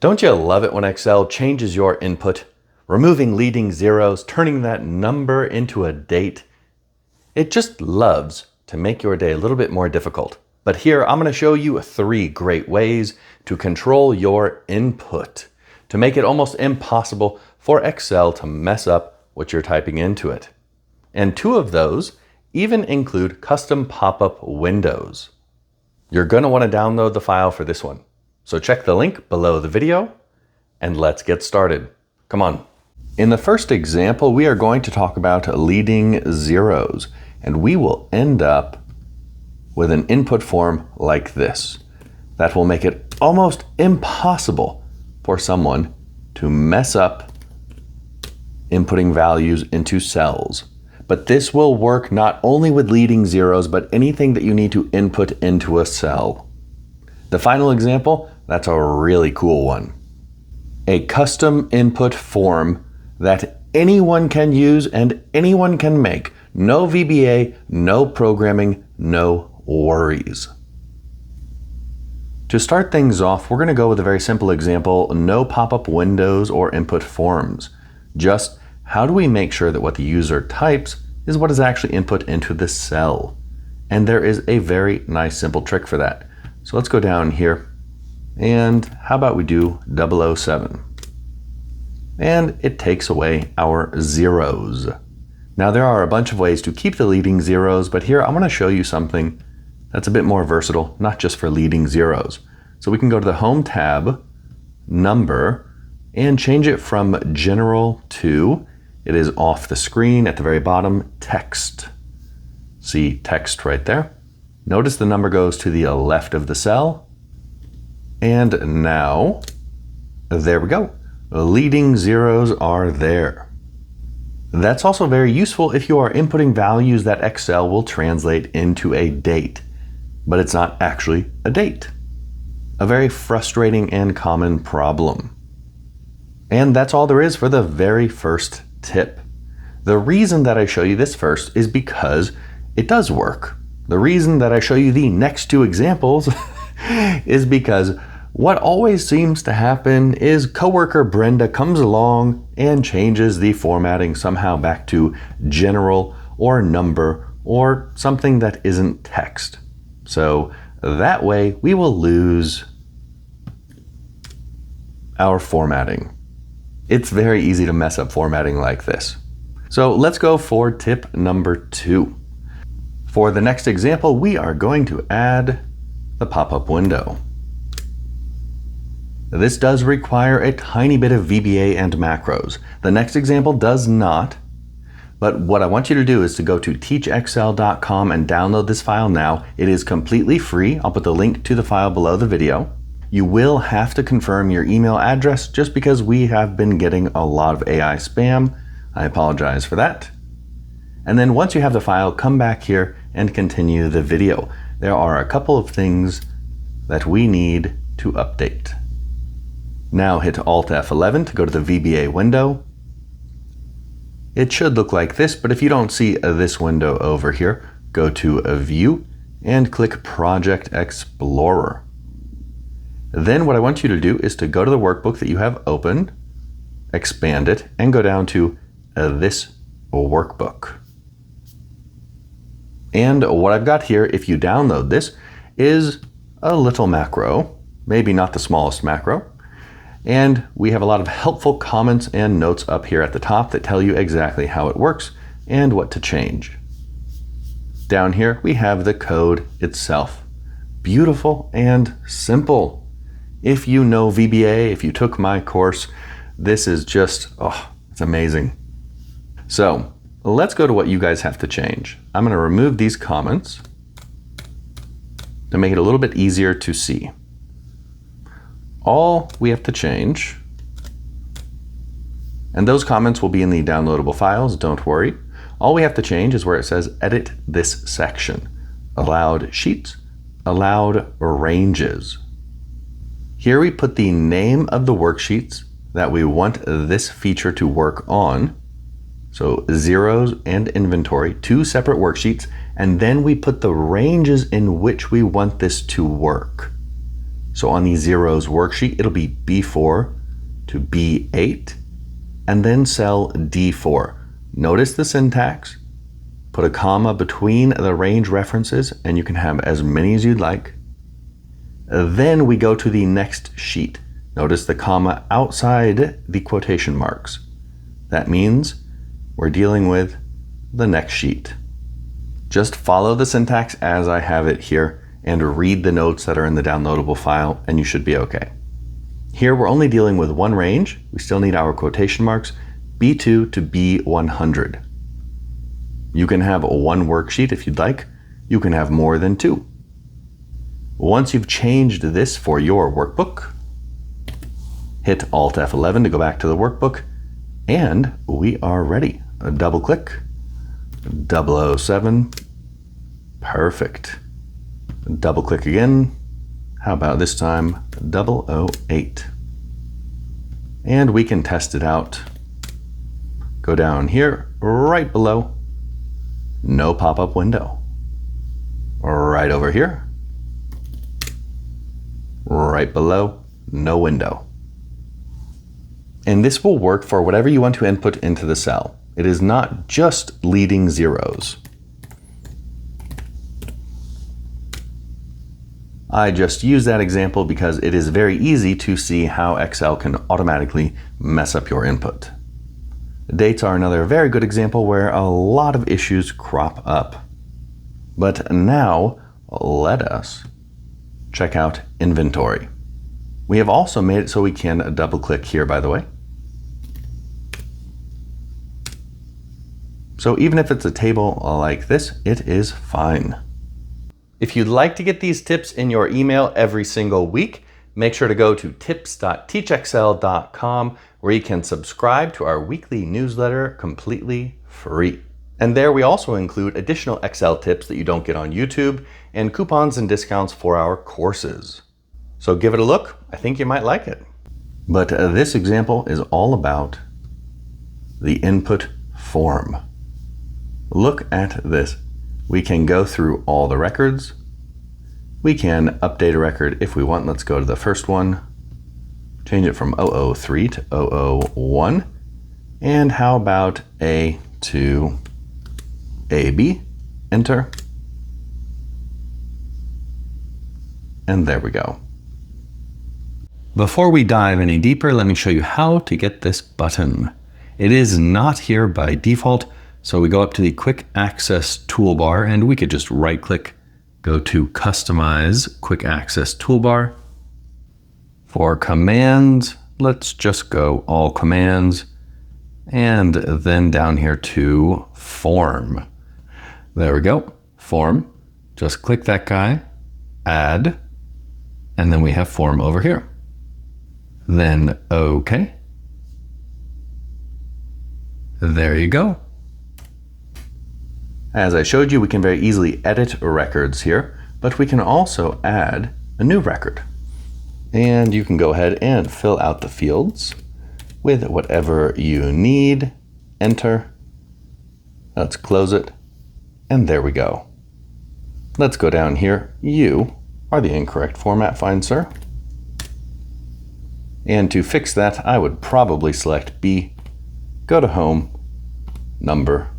Don't you love it when Excel changes your input, removing leading zeros, turning that number into a date? It just loves to make your day a little bit more difficult. But here I'm going to show you 3 great ways to control your input, to make it almost impossible for Excel to mess up what you're typing into it. And 2 of those even include custom pop-up windows. You're going to want to download the file for this one. So check the link below the video and let's get started. Come on. In the first example, we are going to talk about leading zeros, and we will end up with an input form like this. That will make it almost impossible for someone to mess up inputting values into cells. But this will work not only with leading zeros, but anything that you need to input into a cell. The final example, that's a really cool one. A custom input form that anyone can use and anyone can make. No VBA, no programming, no worries. To start things off, we're going to go with a very simple example, no pop-up windows or input forms. Just how do we make sure that what the user types is what is actually input into the cell? And there is a very nice simple trick for that. So let's go down here, and how about we do 007? And it takes away our zeros. Now there are a bunch of ways to keep the leading zeros, but here I'm going to show you something that's a bit more versatile, not just for leading zeros. So we can go to the Home tab, Number, and change it from General to, it is off the screen at the very bottom, Text. See text right there. Notice the number goes to the left of the cell. And now, there we go. Leading zeros are there. That's also very useful if you are inputting values that Excel will translate into a date, but it's not actually a date. A very frustrating and common problem. And that's all there is for the very first tip. The reason that I show you this first is because it does work. The reason that I show you the next 2 examples is because what always seems to happen is coworker Brenda comes along and changes the formatting somehow back to general or number or something that isn't text. So that way we will lose our formatting. It's very easy to mess up formatting like this. So let's go for tip number 2. For the next example, we are going to add the pop-up window. This does require a tiny bit of VBA and macros. The next example does not, but what I want you to do is to go to teachexcel.com and download this file now. It is completely free. I'll put the link to the file below the video. You will have to confirm your email address just because we have been getting a lot of AI spam. I apologize for that. And then once you have the file, come back here and continue the video. There are a couple of things that we need to update. Now hit Alt F11 to go to the VBA window. It should look like this, but if you don't see this window over here, go to View and click Project Explorer. Then what I want you to do is to go to the workbook that you have open, expand it, and go down to this workbook. And what I've got here, if you download this, is a little macro, maybe not the smallest macro. And we have a lot of helpful comments and notes up here at the top that tell you exactly how it works and what to change. Down here, we have the code itself. Beautiful and simple. If you know VBA, if you took my course, this is just, it's amazing. So let's go to what you guys have to change. I'm going to remove these comments to make it a little bit easier to see. All we have to change, and those comments will be in the downloadable files, don't worry. All we have to change is where it says edit this section. Allowed sheets, allowed ranges. Here we put the name of the worksheets that we want this feature to work on. So zeros and inventory, 2 separate worksheets, and then we put the ranges in which we want this to work. So on the zeros worksheet, it'll be B4 to B8, and then cell D4. Notice the syntax. Put a comma between the range references, and you can have as many as you'd like. Then we go to the next sheet. Notice the comma outside the quotation marks. That means we're dealing with the next sheet. Just follow the syntax as I have it here and read the notes that are in the downloadable file, and you should be okay. Here we're only dealing with one range. We still need our quotation marks, B2 to B100. You can have one worksheet if you'd like. You can have more than two. Once you've changed this for your workbook, hit Alt F11 to go back to the workbook, and we are ready. Double click, 007, perfect. Double click again. How about this time 008? And we can test it out. Go down here, right below, no pop-up window. Right over here, right below, no window. And this will work for whatever you want to input into the cell. It is not just leading zeros. I just use that example because it is very easy to see how Excel can automatically mess up your input. Dates are another very good example where a lot of issues crop up. But now, let us check out inventory. We have also made it so we can double click here, by the way. So even if it's a table like this, it is fine. If you'd like to get these tips in your email every single week, make sure to go to tips.teachexcel.com where you can subscribe to our weekly newsletter completely free. And there we also include additional Excel tips that you don't get on YouTube and coupons and discounts for our courses. So give it a look. I think you might like it. But this example is all about the input form. Look at this. We can go through all the records. We can update a record if we want. Let's go to the first one. Change it from 003 to 001. And how about A to AB? Enter. And there we go. Before we dive any deeper, let me show you how to get this button. It is not here by default, so we go up to the Quick Access toolbar and we could just right click, go to Customize Quick Access Toolbar. For commands, let's just go All Commands, and then down here to Form. There we go, Form. Just click that guy, Add, and then we have Form over here. Then OK. There you go. As I showed you, we can very easily edit records here, but we can also add a new record. And you can go ahead and fill out the fields with whatever you need. Enter. Let's close it. And there we go. Let's go down here. You are the incorrect format, fine sir. And to fix that, I would probably select B, go to Home, Number,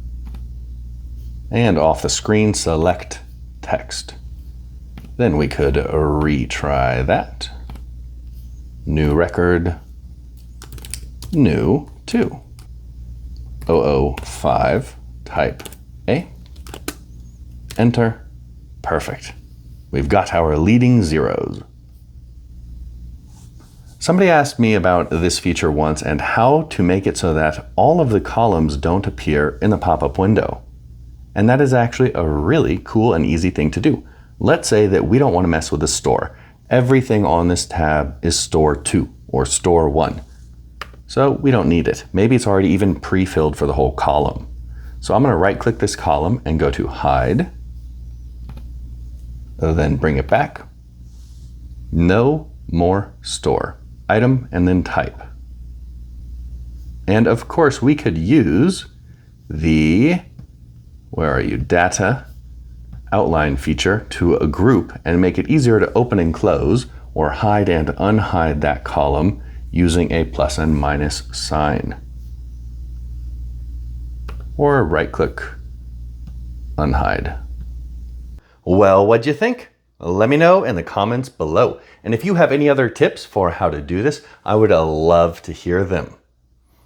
and off the screen, select Text. Then we could retry that. New record, new 2. 005, type A. Enter. Perfect. We've got our leading zeros. Somebody asked me about this feature once and how to make it so that all of the columns don't appear in the pop-up window. And that is actually a really cool and easy thing to do. Let's say that we don't want to mess with the store. Everything on this tab is store 2 or store 1. So we don't need it. Maybe it's already even pre-filled for the whole column. So I'm going to right click this column and go to hide. Then bring it back. No more store. Item and then type. And of course we could use the, where are you, data outline feature to a group and make it easier to open and close or hide and unhide that column using a plus and minus sign. Or right-click, unhide. Well, what'd you think? Let me know in the comments below. And if you have any other tips for how to do this, I would love to hear them.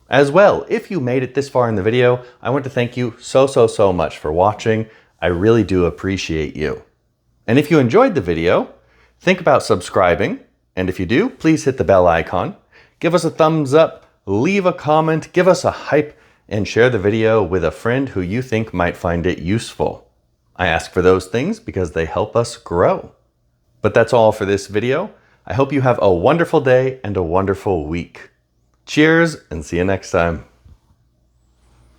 As well, if you made it this far in the video, I want to thank you so much for watching. I really do appreciate you. And if you enjoyed the video, think about subscribing. And if you do, please hit the bell icon. Give us a thumbs up, leave a comment, give us a hype, and share the video with a friend who you think might find it useful. I ask for those things because they help us grow. But that's all for this video. I hope you have a wonderful day and a wonderful week. Cheers, and see you next time.